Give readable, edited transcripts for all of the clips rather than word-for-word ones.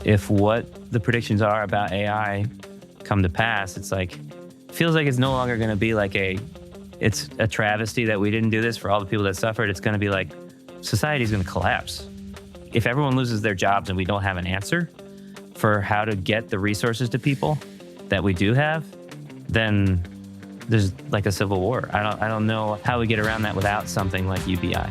if what the predictions are about AI come to pass, feels like it's no longer going to be it's a travesty that we didn't do this for all the people that suffered. It's going to be like society's going to collapse. If everyone loses their jobs and we don't have an answer for how to get the resources to people that we do have, then there's like a civil war. I don't know how we get around that without something like UBI.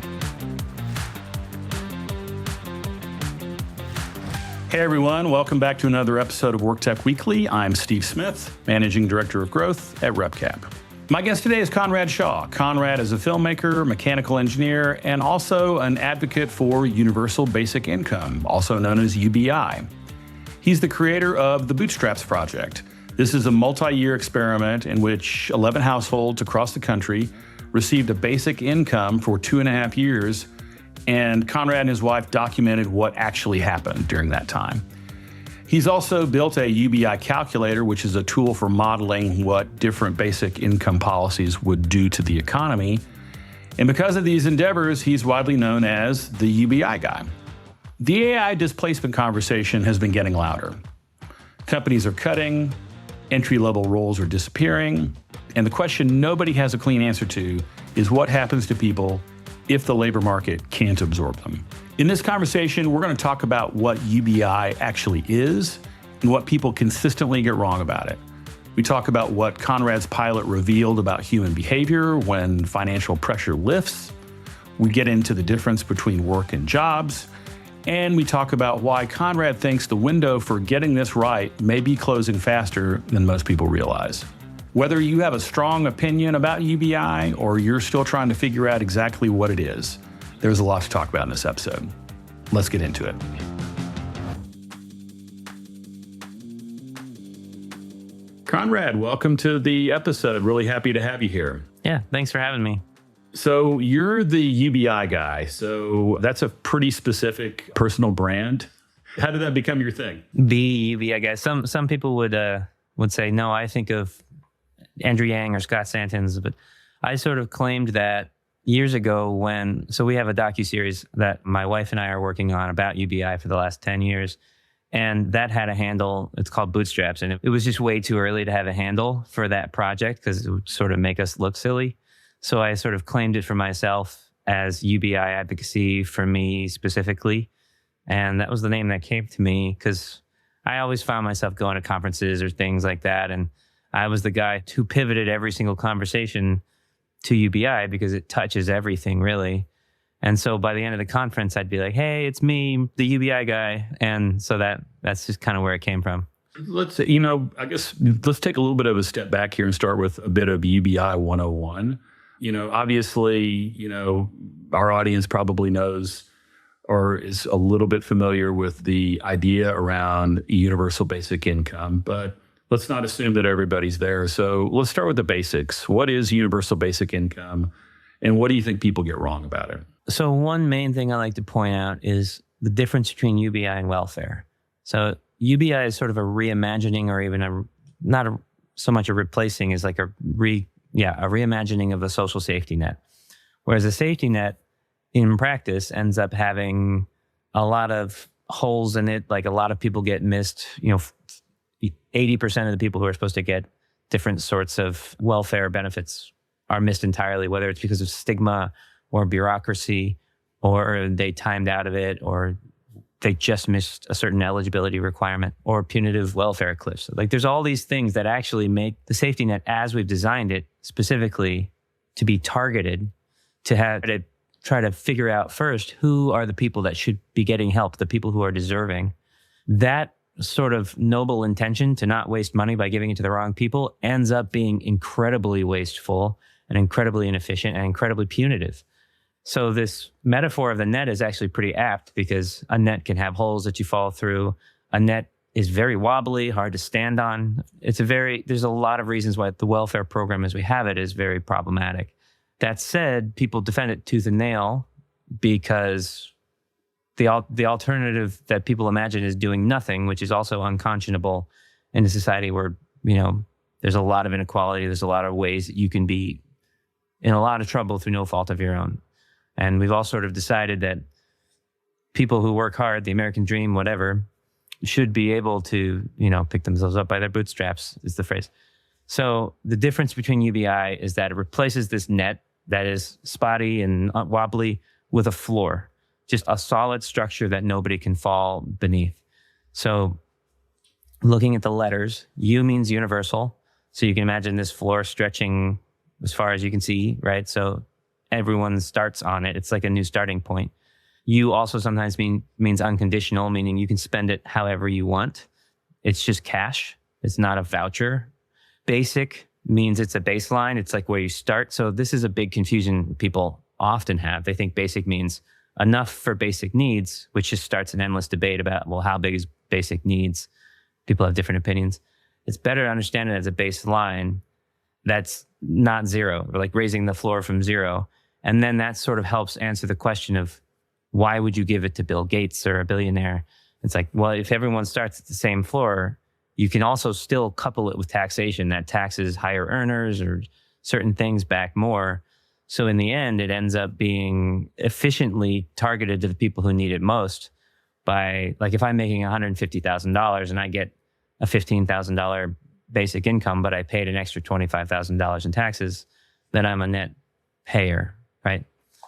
Hey everyone, welcome back to another episode of WorkTech Weekly. I'm Steve Smith, Managing Director of Growth at RepCap. My guest today is Conrad Shaw. Conrad is a filmmaker, mechanical engineer, and also an advocate for Universal Basic Income, also known as UBI. He's the creator of the Bootstraps Project. This is a multi-year experiment in which 11 households across the country received a basic income for 2.5 years, and Conrad and his wife documented what actually happened during that time. He's also built a UBI calculator, which is a tool for modeling what different basic income policies would do to the economy. And because of these endeavors, he's widely known as the UBI guy. The AI displacement conversation has been getting louder. Companies are cutting, entry-level roles are disappearing, and the question nobody has a clean answer to is what happens to people if the labor market can't absorb them. In this conversation, we're going to talk about what UBI actually is and what people consistently get wrong about it. We talk about what Conrad's pilot revealed about human behavior when financial pressure lifts. We get into the difference between work and jobs. And we talk about why Conrad thinks the window for getting this right may be closing faster than most people realize. Whether you have a strong opinion about UBI or you're still trying to figure out exactly what it is, there's a lot to talk about in this episode. Let's get into it. Conrad, welcome to the episode. Really happy to have you here. Yeah, thanks for having me. So you're the UBI guy. So that's a pretty specific personal brand. How did that become your thing? The UBI guy. Some people would say, no, I think of Andrew Yang or Scott Santins, but I sort of claimed that years ago so we have a docuseries that my wife and I are working on about UBI for the last 10 years. And that had a handle, it's called Bootstraps. And it was just way too early to have a handle for that project because it would sort of make us look silly. So I sort of claimed it for myself as UBI advocacy for me specifically. And that was the name that came to me because I always found myself going to conferences or things like that. And I was the guy who pivoted every single conversation to UBI because it touches everything really. And so by the end of the conference, I'd be like, hey, it's me, the UBI guy. And so that's just kind of where it came from. Let's take a little bit of a step back here and start with a bit of UBI 101. Obviously, our audience probably knows or is a little bit familiar with the idea around universal basic income, but let's not assume that everybody's there. So let's start with the basics. What is universal basic income, and what do you think people get wrong about it? So one main thing I like to point out is the difference between UBI and welfare. So UBI is sort of a reimagining, or even so much a replacing, is like a reimagining of a social safety net. Whereas a safety net, in practice, ends up having a lot of holes in it. Like a lot of people get missed. 80% of the people who are supposed to get different sorts of welfare benefits are missed entirely, whether it's because of stigma or bureaucracy, or they timed out of it, or they just missed a certain eligibility requirement, or punitive welfare cliffs. Like there's all these things that actually make the safety net, as we've designed it specifically to be targeted, to try to figure out first who are the people that should be getting help, the people who are deserving. That sort of noble intention to not waste money by giving it to the wrong people ends up being incredibly wasteful and incredibly inefficient and incredibly punitive. So this metaphor of the net is actually pretty apt because a net can have holes that you fall through. A net is very wobbly, hard to stand on. There's a lot of reasons why the welfare program as we have it is very problematic. That said, people defend it tooth and nail because the alternative that people imagine is doing nothing, which is also unconscionable in a society where, there's a lot of inequality. There's a lot of ways that you can be in a lot of trouble through no fault of your own. And we've all sort of decided that people who work hard, the American dream, whatever, should be able to, pick themselves up by their bootstraps is the phrase. So the difference between UBI is that it replaces this net that is spotty and wobbly with a floor, just a solid structure that nobody can fall beneath. So looking at the letters, U means universal. So you can imagine this floor stretching as far as you can see, right? So everyone starts on it. It's like a new starting point. U also sometimes means unconditional, meaning you can spend it however you want. It's just cash. It's not a voucher. Basic means it's a baseline. It's like where you start. So this is a big confusion people often have. They think basic means enough for basic needs, which just starts an endless debate about, well, how big is basic needs? People have different opinions. It's better to understand it as a baseline that's not zero, or like raising the floor from zero. And then that sort of helps answer the question of why would you give it to Bill Gates or a billionaire? It's like, well, if everyone starts at the same floor, you can also still couple it with taxation that taxes higher earners or certain things back more. So in the end, it ends up being efficiently targeted to the people who need it most by, like, if I'm making $150,000 and I get a $15,000 basic income, but I paid an extra $25,000 in taxes, then I'm a net payer, right?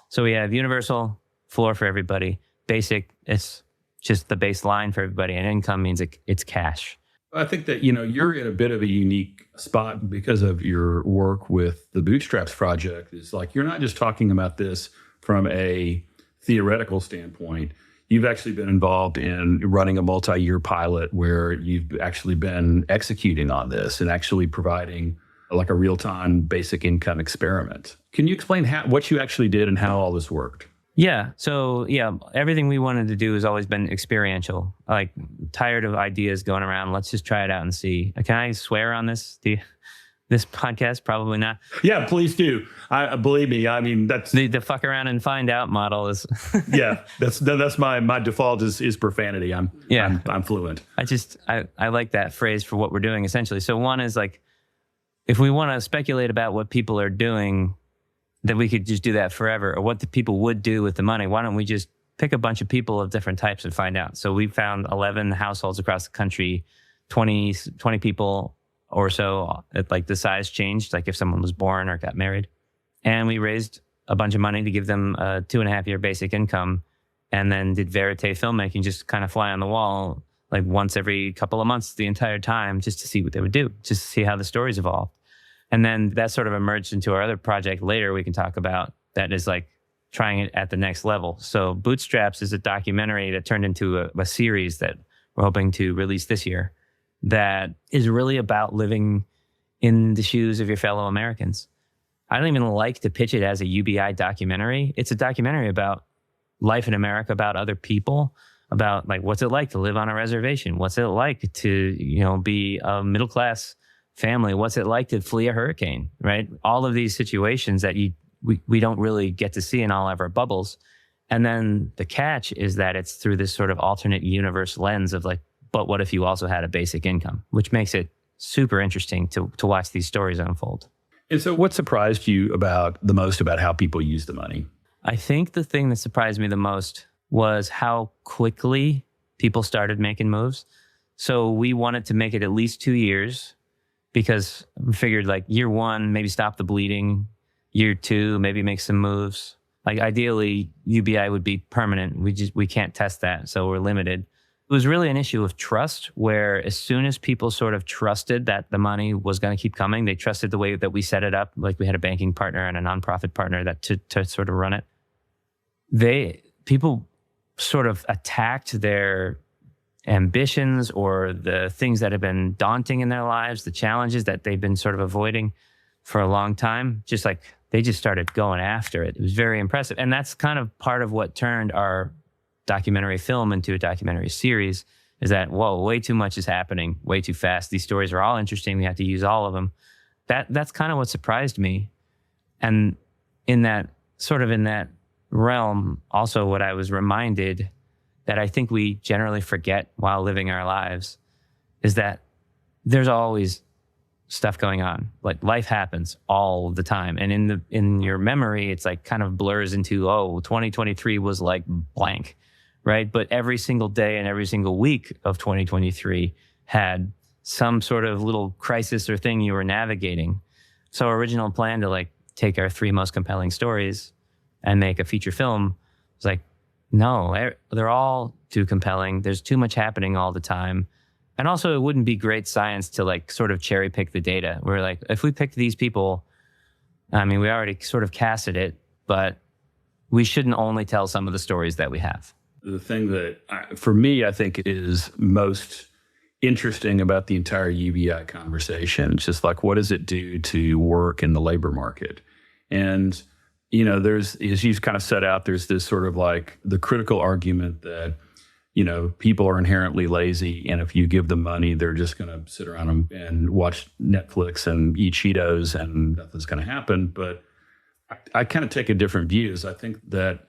So we have universal floor for everybody. Basic, it's just the baseline for everybody. And income means it's cash. I think that, you're in a bit of a unique spot because of your work with the Bootstraps project. It's like, you're not just talking about this from a theoretical standpoint. You've actually been involved in running a multi-year pilot where you've actually been executing on this and actually providing like a real-time basic income experiment. Can you explain what you actually did and how all this worked? Yeah. So everything we wanted to do has always been experiential. Like, tired of ideas going around. Let's just try it out and see. Can I swear on this? This podcast? Probably not. Yeah, please do. Believe me. I mean, that's the fuck around and find out model is. Yeah, that's my default is profanity. I'm fluent. I like that phrase for what we're doing essentially. So one is like, if we want to speculate about what people are doing, then we could just do that forever, or what the people would do with the money. Why don't we just pick a bunch of people of different types and find out? So we found 11 households across the country, 20 people or so, like the size changed, like if someone was born or got married. And we raised a bunch of money to give them a 2.5-year basic income, and then did verite filmmaking, just kind of fly on the wall, like once every couple of months the entire time, just to see what they would do, just to see how the stories evolved. And then that sort of emerged into our other project later we can talk about that is like trying it at the next level. So Bootstraps is a documentary that turned into a series that we're hoping to release this year that is really about living in the shoes of your fellow Americans. I don't even like to pitch it as a UBI documentary. It's a documentary about life in America, about other people, about like, what's it like to live on a reservation? What's it like to, be a middle-class family? What's it like to flee a hurricane, right? All of these situations that we don't really get to see in all of our bubbles. And then the catch is that it's through this sort of alternate universe lens of like, but what if you also had a basic income, which makes it super interesting to watch these stories unfold. And so what surprised you the most about how people use the money? I think the thing that surprised me the most was how quickly people started making moves. So we wanted to make it at least 2 years, because we figured like year 1, maybe stop the bleeding. Year 2, maybe make some moves. Like ideally, UBI would be permanent. We can't test that, so we're limited. It was really an issue of trust, where as soon as people sort of trusted that the money was going to keep coming, they trusted the way that we set it up. Like we had a banking partner and a nonprofit partner that to sort of run it. People sort of attacked their ambitions or the things that have been daunting in their lives, the challenges that they've been sort of avoiding for a long time. Just like they just started going after it. It was very impressive. And that's kind of part of what turned our documentary film into a documentary series, is that, whoa, way too much is happening, way too fast. These stories are all interesting. We have to use all of them. That's kind of what surprised me. And in that realm, also what I was reminded that I think we generally forget while living our lives is that there's always stuff going on. Like life happens all the time. And in your memory, it's like kind of blurs into, 2023 was like blank, right? But every single day and every single week of 2023 had some sort of little crisis or thing you were navigating. So our original plan to like take our 3 most compelling stories and make a feature film was like, no, they're all too compelling. There's too much happening all the time. And also, it wouldn't be great science to like sort of cherry pick the data. We're like, if we picked these people, I mean, we already sort of casted it, but we shouldn't only tell some of the stories that we have. The thing that, for me, I think is most interesting about the entire UBI conversation, it's just like, what does it do to work in the labor market? And, you know, there's, as you've kind of set out, there's this sort of like the critical argument that, you know, people are inherently lazy, and if you give them money, they're just going to sit around and watch Netflix and eat Cheetos and nothing's going to happen. But I kind of take a different view. I think that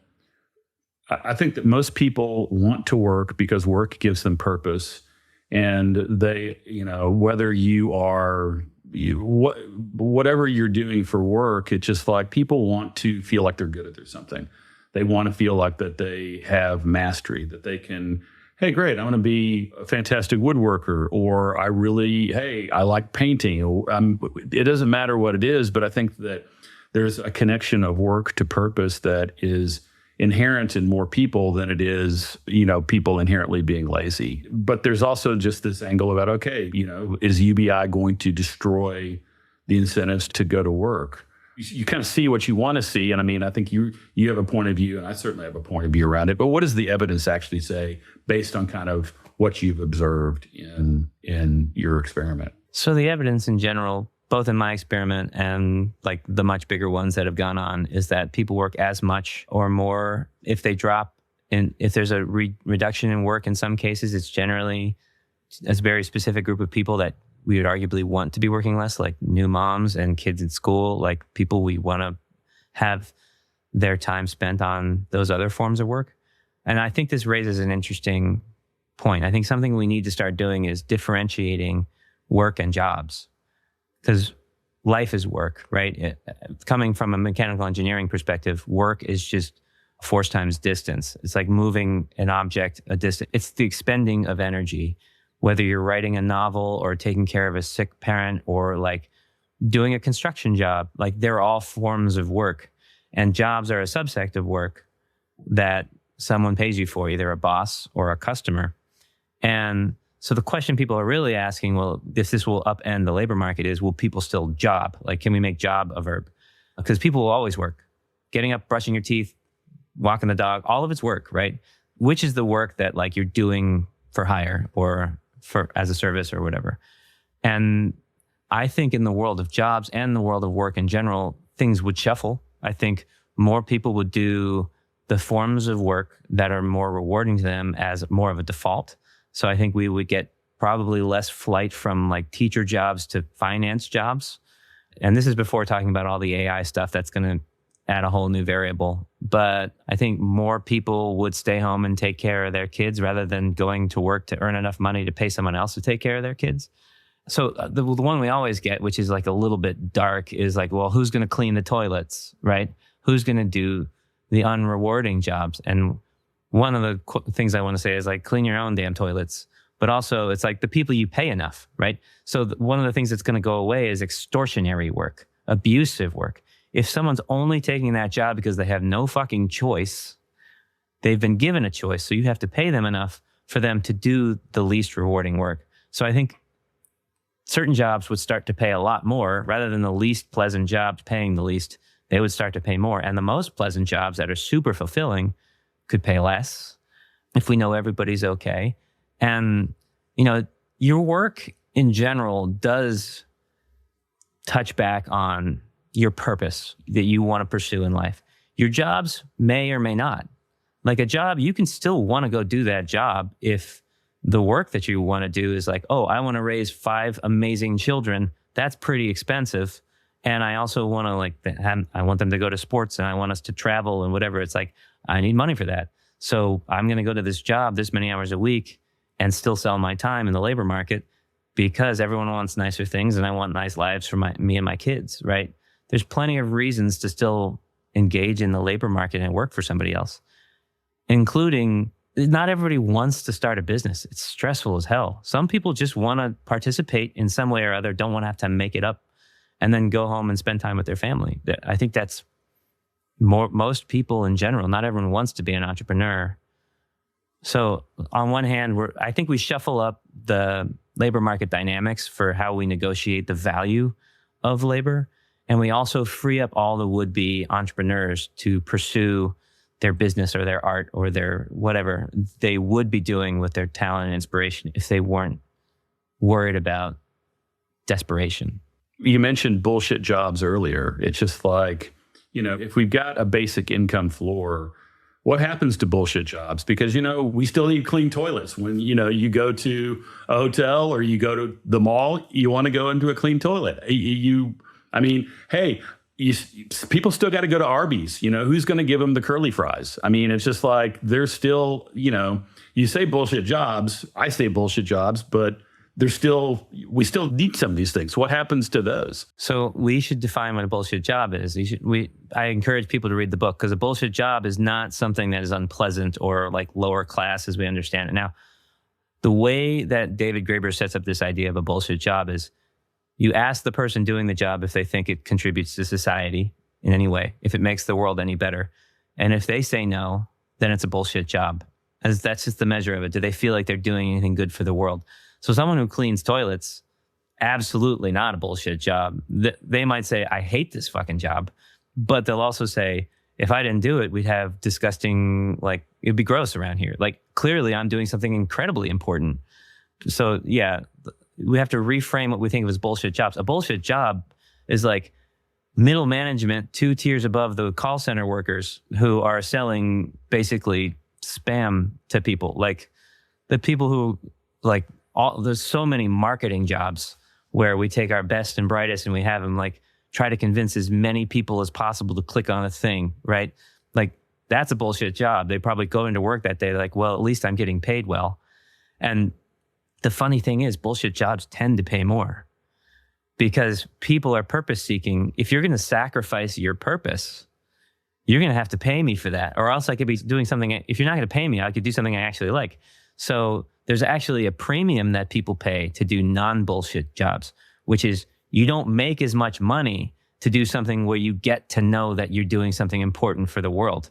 most people want to work because work gives them purpose. And they, you know, whether you are, whatever you're doing for work, it's just like people want to feel like they're good at something. They want to feel like that they have mastery, that they can, hey, great, I'm going to be a fantastic woodworker, or I like painting. It doesn't matter what it is, but I think that there's a connection of work to purpose that is inherent in more people than it is, you know, people inherently being lazy. But there's also just this angle about, okay, you know, is UBI going to destroy the incentives to go to work? You kind of see what you want to see. And I mean, I think you have a point of view, and I certainly have a point of view around it. But what does the evidence actually say based on kind of what you've observed in your experiment? So the evidence in general, both in my experiment and like the much bigger ones that have gone on, is that people work as much or more. If they drop in, if there's a reduction in work in some cases, it's generally a very specific group of people that we would arguably want to be working less, like new moms and kids in school, like people we want to have their time spent on those other forms of work. And I think this raises an interesting point. I think something we need to start doing is differentiating work and jobs, because life is work, right? Coming from a mechanical engineering perspective, work is just force times distance. It's like moving an object a distance. It's the expending of energy, whether you're writing a novel or taking care of a sick parent or like doing a construction job. Like they're all forms of work, and jobs are a subset of work that someone pays you for, either a boss or a customer. And so the question people are really asking, well, if this will upend the labor market, is will people still job? Like, can we make job a verb? Because people will always work. Getting up, brushing your teeth, walking the dog, all of it's work, right? Which is the work that like you're doing for hire or for as a service or whatever. And I think in the world of jobs and the world of work in general, things would shuffle. I think more people would do the forms of work that are more rewarding to them as more of a default. So I think we would get probably less flight from like teacher jobs to finance jobs. And this is before talking about all the AI stuff that's going to add a whole new variable. But I think more people would stay home and take care of their kids rather than going to work to earn enough money to pay someone else to take care of their kids. So the one we always get, which is like a little bit dark, is like, well, who's going to clean the toilets, right? Who's going to do the unrewarding jobs? And one of the things I want to say is like, clean your own damn toilets. But also it's like the people you pay enough, right? So one of the things that's going to go away is extortionary work, abusive work. If someone's only taking that job because they have no fucking choice, they've been given a choice. So you have to pay them enough for them to do the least rewarding work. So I think certain jobs would start to pay a lot more rather than the least pleasant jobs paying the least. They would start to pay more. And the most pleasant jobs that are super fulfilling could pay less if we know everybody's okay. And, you know, your work in general does touch back on your purpose that you want to pursue in life. Your jobs may or may not. Like a job, you can still want to go do that job if the work that you want to do is like, oh, I want to raise 5 amazing children. That's pretty expensive. And I also want to like, I want them to go to sports and I want us to travel and whatever. It's like, I need money for that. So I'm going to go to this job this many hours a week and still sell my time in the labor market because everyone wants nicer things and I want nice lives for me and my kids, right? There's plenty of reasons to still engage in the labor market and work for somebody else, including not everybody wants to start a business. It's stressful as hell. Some people just want to participate in some way or other, don't want to have to make it up and then go home and spend time with their family. I think that's most people in general. Not everyone wants to be an entrepreneur. So on one hand, I think we shuffle up the labor market dynamics for how we negotiate the value of labor. And we also free up all the would-be entrepreneurs to pursue their business or their art or their whatever they would be doing with their talent and inspiration if they weren't worried about desperation. You mentioned bullshit jobs earlier. It's just like, if we've got a basic income floor, what happens to bullshit jobs? Because, we still need clean toilets. When, you go to a hotel or you go to the mall, you want to go into a clean toilet. People still got to go to Arby's. Who's going to give them the curly fries? It's just like there's still, you say bullshit jobs. I say bullshit jobs, but we still need some of these things. What happens to those? So we should define what a bullshit job is. I encourage people to read the book because a bullshit job is not something that is unpleasant or like lower class as we understand it. Now, the way that David Graeber sets up this idea of a bullshit job is you ask the person doing the job if they think it contributes to society in any way, if it makes the world any better. And if they say no, then it's a bullshit job. As that's just the measure of it. Do they feel like they're doing anything good for the world? So someone who cleans toilets, absolutely not a bullshit job. They might say, I hate this fucking job. But they'll also say, if I didn't do it, we'd have disgusting, it'd be gross around here. Clearly I'm doing something incredibly important. So yeah, we have to reframe what we think of as bullshit jobs. A bullshit job is like middle management, 2 tiers above the call center workers who are selling basically spam to people. Like the people who there's so many marketing jobs where we take our best and brightest and we have them try to convince as many people as possible to click on a thing, right? That's a bullshit job. They probably go into work that day well, at least I'm getting paid well. And the funny thing is bullshit jobs tend to pay more because people are purpose seeking. If you're going to sacrifice your purpose, you're going to have to pay me for that. Or else I could be doing something. If you're not going to pay me, I could do something I actually like. So there's actually a premium that people pay to do non-bullshit jobs, which is you don't make as much money to do something where you get to know that you're doing something important for the world.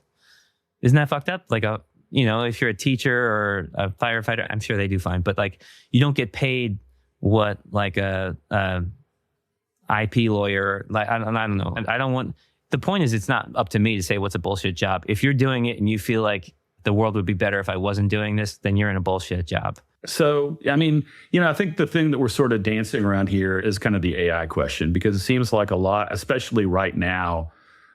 Isn't that fucked up? If you're a teacher or a firefighter, I'm sure they do fine, but you don't get paid what a IP lawyer, I don't know. I don't want, the point is it's not up to me to say what's a bullshit job. If you're doing it and you feel like the world would be better if I wasn't doing this, then you're in a bullshit job. So, I think the thing that we're sort of dancing around here is kind of the AI question, because it seems like a lot, especially right now,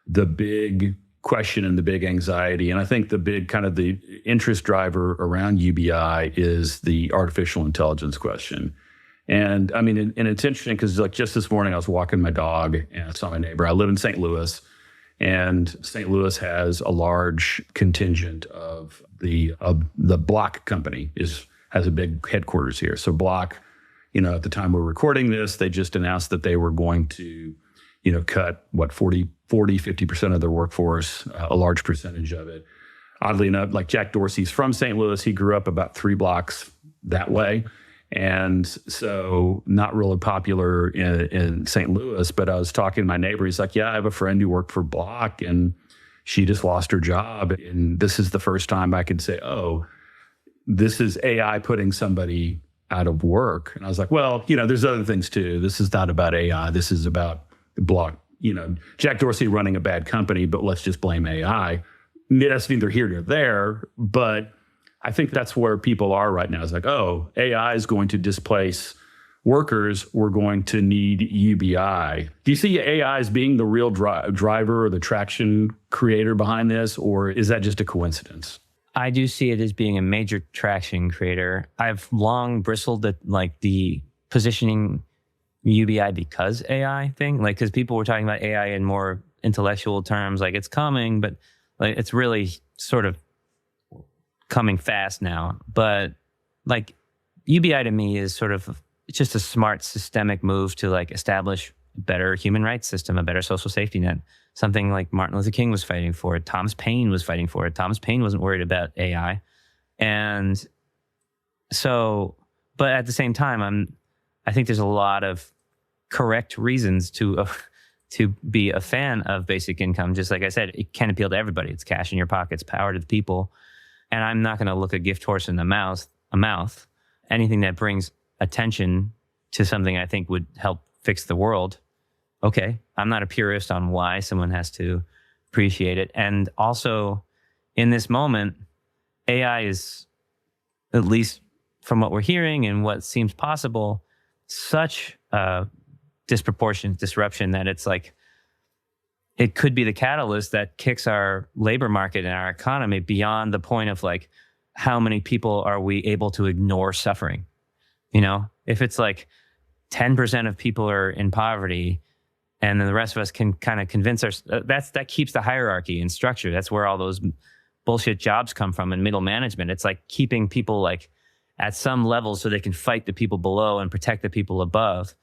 the big question and the big anxiety, and I think the big kind of the interest driver around UBI is the artificial intelligence question. And and it's interesting because just this morning I was walking my dog and I saw my neighbor. I live in St. Louis. And St. Louis has a large contingent of the Block company has a big headquarters here. So Block, at the time we're recording this, they just announced that they were going to, cut 50% of their workforce, a large percentage of it. Oddly enough, Jack Dorsey's from St. Louis. He grew up about 3 blocks that way. And so not really popular in St. Louis, but I was talking to my neighbor. He's like, yeah, I have a friend who worked for Block and she just lost her job. And this is the first time I could say, oh, this is AI putting somebody out of work. And I was like, well, there's other things too. This is not about AI. This is about Block, Jack Dorsey running a bad company, but let's just blame AI. That's neither here nor there, but I think that's where people are right now. It's like, oh, AI is going to displace workers. We're going to need UBI. Do you see AI as being the real driver or the traction creator behind this, or is that just a coincidence? I do see it as being a major traction creator. I've long bristled at the positioning UBI because AI thing, because people were talking about AI in more intellectual terms, it's coming, but it's really sort of coming fast now. But UBI to me is sort of it's just a smart systemic move to establish a better human rights system, a better social safety net, something like Martin Luther King was fighting for, Thomas Paine was fighting for. Thomas Paine wasn't worried about AI. And so, but at the same time, I think there's a lot of correct reasons to be a fan of basic income. Just like I said, it can appeal to everybody. It's cash in your pockets, power to the people. And I'm not going to look a gift horse in the mouth. Anything that brings attention to something I think would help fix the world. Okay, I'm not a purist on why someone has to appreciate it. And also, in this moment, AI is, at least from what we're hearing and what seems possible, such a disproportionate disruption that it's like, it could be the catalyst that kicks our labor market and our economy beyond the point of like, how many people are we able to ignore suffering? You know, if it's like 10% of people are in poverty and then the rest of us can kind of convince that keeps the hierarchy and structure. That's where all those bullshit jobs come from in middle management. It's like keeping people like at some level so they can fight the people below and protect the people above.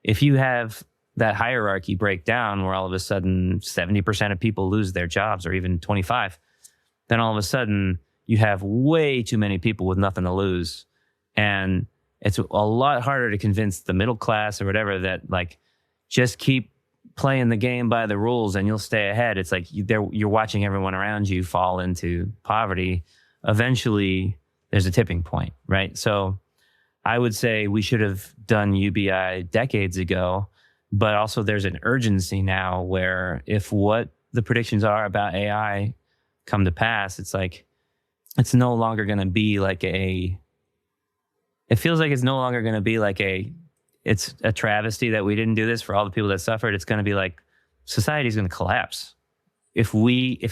If you have that hierarchy break down where all of a sudden 70% of people lose their jobs or even 25, then all of a sudden you have way too many people with nothing to lose. And it's a lot harder to convince the middle class or whatever that like, just keep playing the game by the rules and you'll stay ahead. It's like you're watching everyone around you fall into poverty. Eventually there's a tipping point, right? So I would say we should have done UBI decades ago, but also there's an urgency now where if what the predictions are about AI come to pass, it's like, it's no longer going to be like it feels like it's no longer going to be like it's a travesty that we didn't do this for all the people that suffered. It's going to be like society's going to collapse. If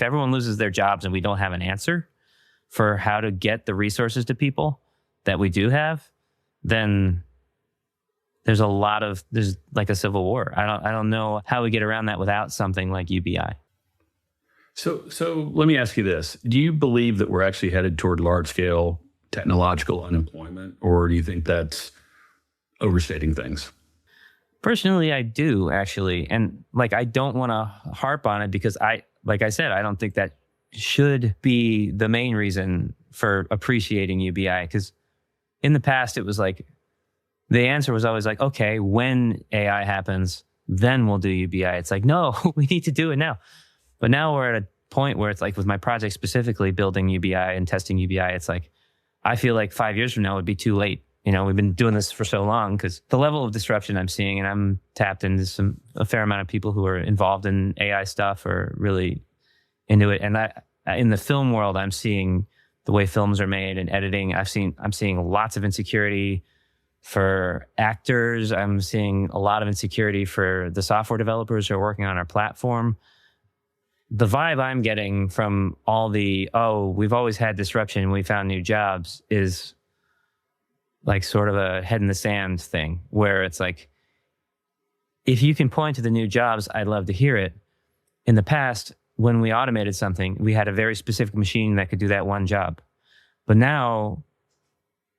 everyone loses their jobs and we don't have an answer for how to get the resources to people that we do have, then there's like a civil war. I don't know how we get around that without something like UBI. So let me ask you this. Do you believe that we're actually headed toward large-scale technological unemployment, or do you think that's overstating things? Personally, I do, actually. And like, I don't want to harp on it because like I said, I don't think that should be the main reason for appreciating UBI. Because in the past, it was like, the answer was always like, okay, when AI happens, then we'll do UBI. It's like, no, we need to do it now. But now we're at a point where it's like with my project specifically building UBI and testing UBI, it's like, I feel like 5 years from now would be too late. You know, we've been doing this for so long because the level of disruption I'm seeing, and I'm tapped into a fair amount of people who are involved in AI stuff or really into it. And in the film world, I'm seeing the way films are made and editing. I'm seeing lots of insecurity for actors. I'm seeing a lot of insecurity for the software developers who are working on our platform. The vibe I'm getting from all we've always had disruption and we found new jobs is like sort of a head in the sand thing where it's like, if you can point to the new jobs, I'd love to hear it. In the past, when we automated something, we had a very specific machine that could do that one job. But now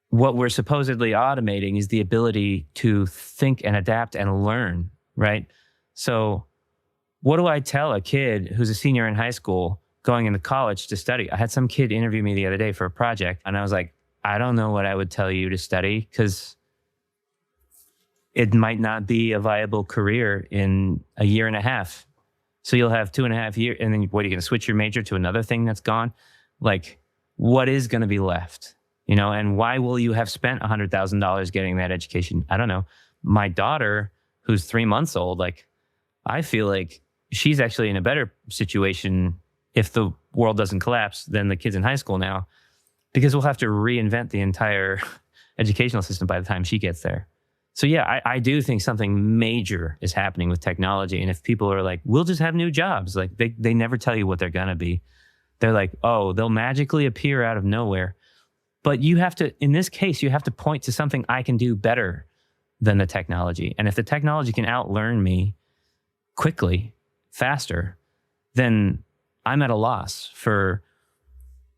what we're supposedly automating is the ability to think and adapt and learn, right? So what do I tell a kid who's a senior in high school going into college to study? I had some kid interview me the other day for a project, and I was like, I don't know what I would tell you to study because it might not be a viable career in a year and a half. So you'll have 2.5 years, and then what, are you going to switch your major to another thing that's gone? Like, what is going to be left? You know, and why will you have spent $100,000 getting that education? I don't know. My daughter, who's 3 months old, like, I feel like she's actually in a better situation if the world doesn't collapse than the kids in high school now, because we'll have to reinvent the entire educational system by the time she gets there. So yeah, I do think something major is happening with technology. And if people are like, we'll just have new jobs, like they never tell you what they're going to be. They're like, oh, they'll magically appear out of nowhere. But you have to, in this case, you have to point to something I can do better than the technology. And if the technology can outlearn me quickly, faster, then I'm at a loss for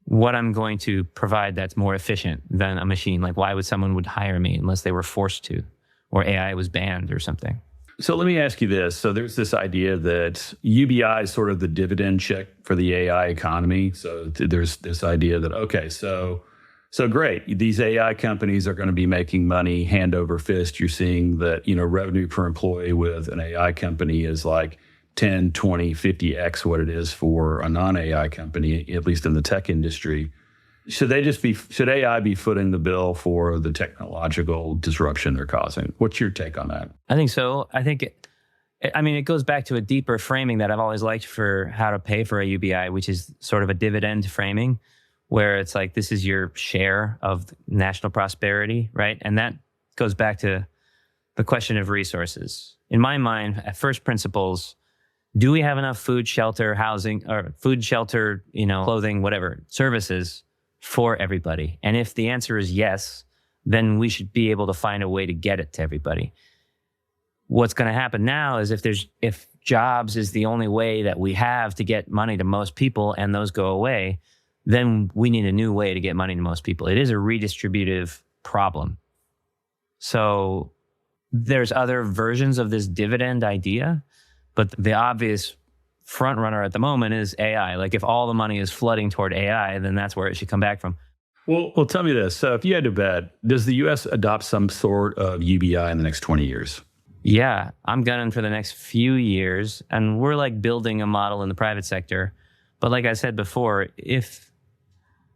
what I'm going to provide that's more efficient than a machine. Like, why would someone would hire me unless they were forced to, or AI was banned or something? So let me ask you this. So there's this idea that UBI is sort of the dividend check for the AI economy. So there's this idea that, okay, so So great. These AI companies are going to be making money hand over fist. You're seeing that, revenue per employee with an AI company is like 10, 20, 50x what it is for a non-AI company, at least in the tech industry. Should AI be footing the bill for the technological disruption they're causing? What's your take on that? I think so. It goes back to a deeper framing that I've always liked for how to pay for a UBI, which is sort of a dividend framing, where it's like, this is your share of national prosperity, right? And that goes back to the question of resources. In my mind, at first principles, do we have enough food, shelter, housing, or food, shelter, clothing, whatever, services for everybody? And if the answer is yes, then we should be able to find a way to get it to everybody. What's going to happen now is if jobs is the only way that we have to get money to most people and those go away, then we need a new way to get money to most people. It is a redistributive problem. So there's other versions of this dividend idea, but the obvious front runner at the moment is AI. Like, if all the money is flooding toward AI, then that's where it should come back from. Well, tell me this. So if you had to bet, does the U.S. adopt some sort of UBI in the next 20 years? Yeah, I'm gunning for the next few years, and we're like building a model in the private sector. But like I said before, if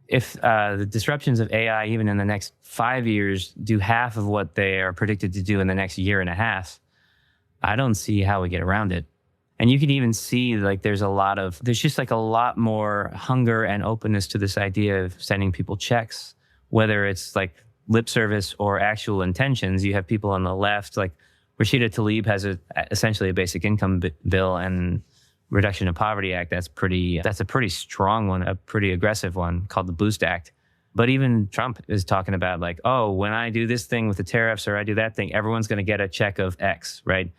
the disruptions of AI, even in the next 5 years, do half of what they are predicted to do in the next year and a half, I don't see how we get around it. And you can even see like there's just like a lot more hunger and openness to this idea of sending people checks, whether it's like lip service or actual intentions. You have people on the left, like Rashida Tlaib has essentially a basic income bill and Reduction of Poverty Act. That's a pretty strong one, a pretty aggressive one called the Boost Act. But even Trump is talking about like, oh, when I do this thing with the tariffs or I do that thing, everyone's going to get a check of X, right?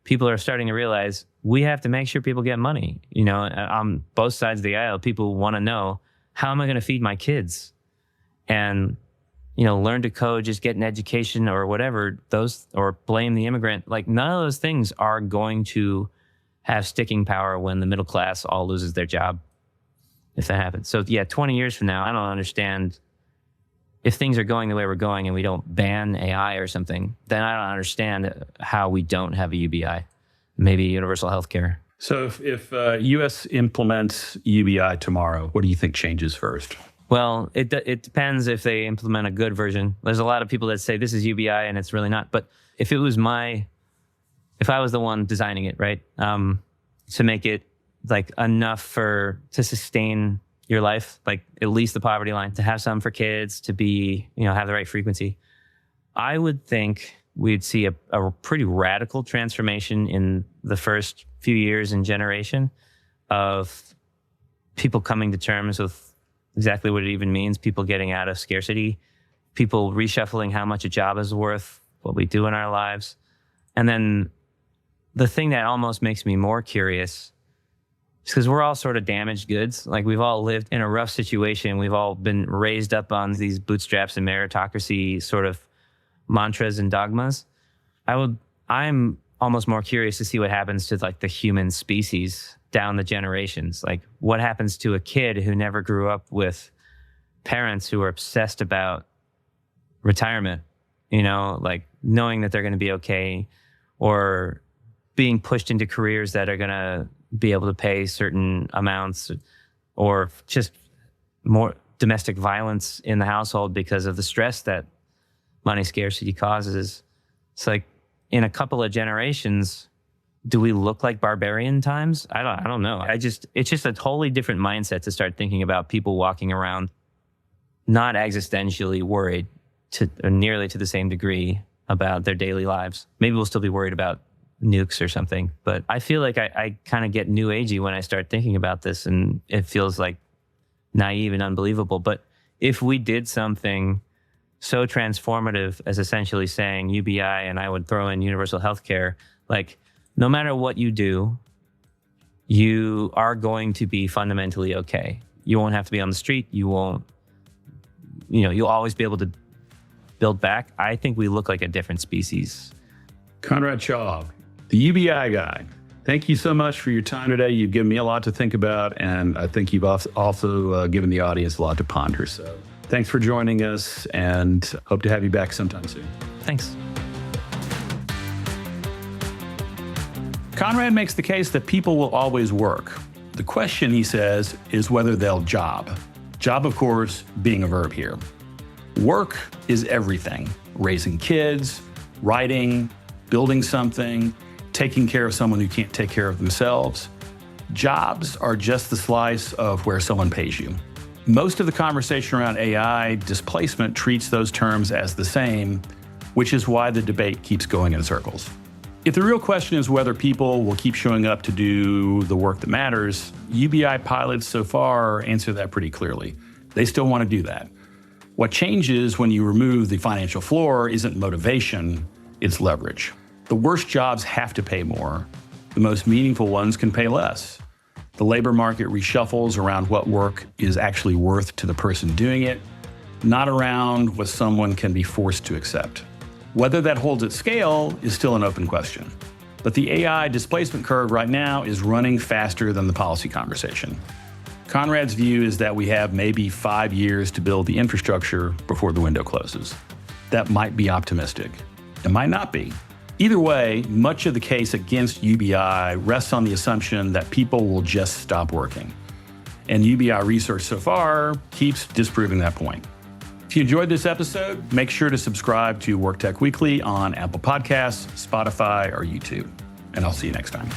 People are starting to realize we have to make sure people get money. On both sides of the aisle, people want to know, how am I going to feed my kids? And, learn to code, just get an education or whatever, or blame the immigrant. Like, none of those things are going to have sticking power when the middle class all loses their job, if that happens. So yeah, 20 years from now, I don't understand if things are going the way we're going and we don't ban AI or something, then I don't understand how we don't have a UBI, maybe universal health care. So if U.S. implements UBI tomorrow, what do you think changes first? Well, it depends if they implement a good version. There's a lot of people that say this is UBI and it's really not. But if I was the one designing it, right, to make it like enough to sustain your life, like at least the poverty line, to have some for kids, to be, have the right frequency, I would think we'd see a pretty radical transformation in the first few years and generation of people coming to terms with exactly what it even means, people getting out of scarcity, people reshuffling how much a job is worth, what we do in our lives. And then the thing that almost makes me more curious is because we're all sort of damaged goods. Like, we've all lived in a rough situation. We've all been raised up on these bootstraps and meritocracy sort of mantras and dogmas. I'm almost more curious to see what happens to like the human species down the generations. Like, what happens to a kid who never grew up with parents who are obsessed about retirement, like knowing that they're going to be okay, or being pushed into careers that are going to be able to pay certain amounts, or just more domestic violence in the household because of the stress that money scarcity causes. It's like, in a couple of generations, do we look like barbarian times? I don't know. It's just a totally different mindset to start thinking about people walking around not existentially worried or nearly to the same degree about their daily lives. Maybe we'll still be worried about nukes or something, but I feel like I kind of get new agey when I start thinking about this, and it feels like naive and unbelievable. But if we did something so transformative as essentially saying UBI, and I would throw in universal health care, like, no matter what you do, you are going to be fundamentally okay. You won't have to be on the street. You'll always be able to build back. I think we look like a different species. Conrad Shaw, the UBI guy, thank you so much for your time today. You've given me a lot to think about, and I think you've also given the audience a lot to ponder. So Thanks for joining us, and hope to have you back sometime soon. Thanks. Conrad makes the case that people will always work. The question, he says, is whether they'll job. Job, of course, being a verb here. Work is everything. Raising kids, writing, building something, taking care of someone who can't take care of themselves. Jobs are just the slice of where someone pays you. Most of the conversation around AI displacement treats those terms as the same, which is why the debate keeps going in circles. If the real question is whether people will keep showing up to do the work that matters, UBI pilots so far answer that pretty clearly. They still want to do that. What changes when you remove the financial floor isn't motivation, it's leverage. The worst jobs have to pay more. The most meaningful ones can pay less. The labor market reshuffles around what work is actually worth to the person doing it, not around what someone can be forced to accept. Whether that holds at scale is still an open question. But the AI displacement curve right now is running faster than the policy conversation. Conrad's view is that we have maybe 5 years to build the infrastructure before the window closes. That might be optimistic. It might not be. Either way, much of the case against UBI rests on the assumption that people will just stop working. And UBI research so far keeps disproving that point. If you enjoyed this episode, make sure to subscribe to WorkTech Weekly on Apple Podcasts, Spotify, or YouTube. And I'll see you next time.